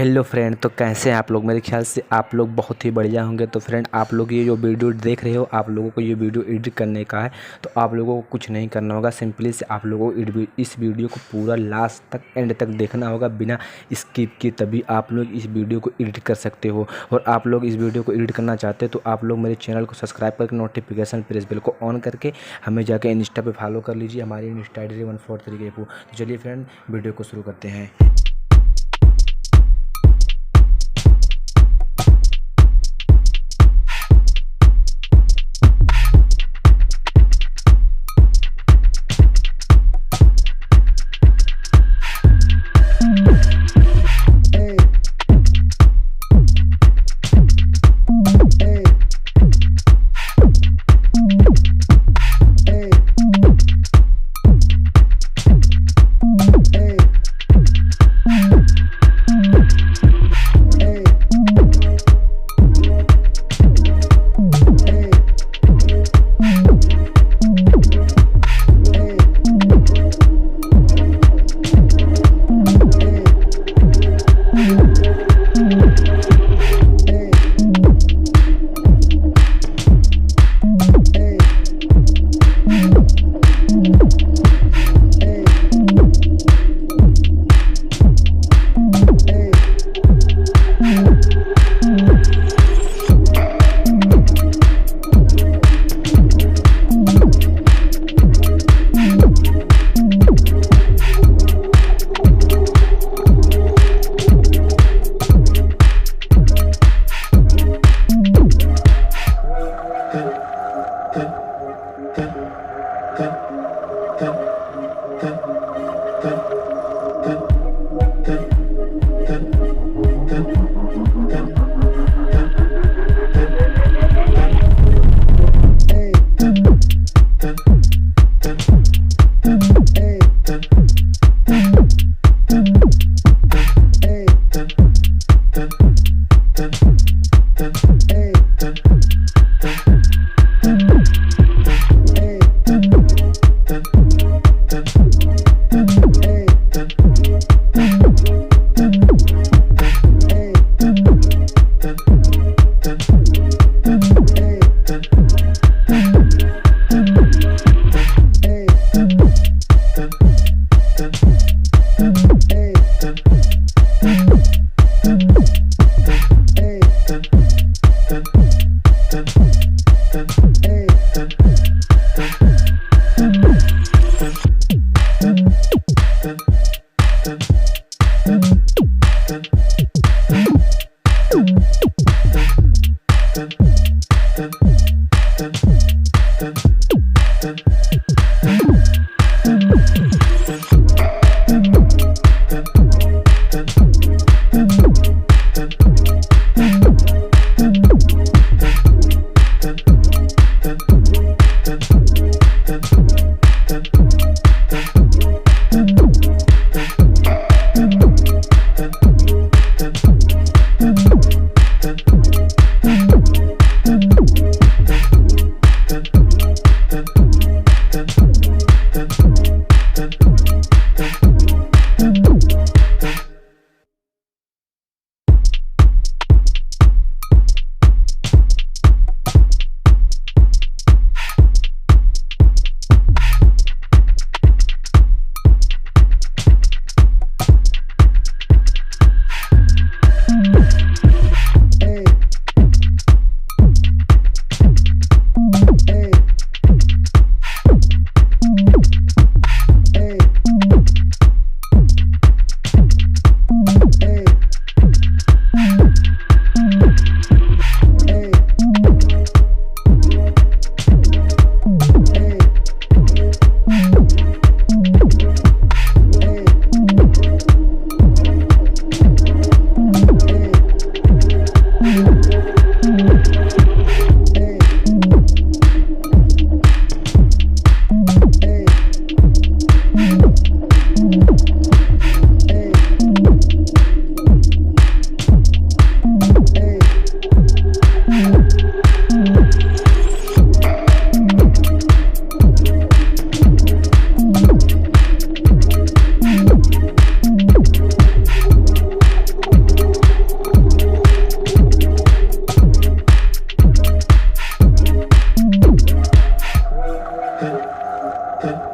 Hello friend, तो कैसे हैं आप लोग। मेरे ख्याल से आप लोग बहुत ही बढ़िया होंगे। तो फ्रेंड, आप लोग ये जो वीडियो देख रहे हो, आप लोगों को ये वीडियो एडिट करने का है। तो आप लोगों को कुछ नहीं करना होगा, सिंपली से आप लोगों को इस वीडियो को पूरा लास्ट तक एंड तक देखना होगा बिना स्किप किए, तभी आप लोग इस वीडियो को एडिट कर सकते हो। और आप लोग इस वीडियो को एडिट करना चाहते हो तो आप लोग मेरे चैनल को सब्सक्राइब करके नोटिफिकेशन प्रेस बेल को ऑन करके हमें जाकर इंस्टा पे फॉलो कर लीजिए। हमारी इंस्टा आई डी 143 कैफू। तो चलिए फ्रेंड, वीडियो को शुरू करते हैं। Dun.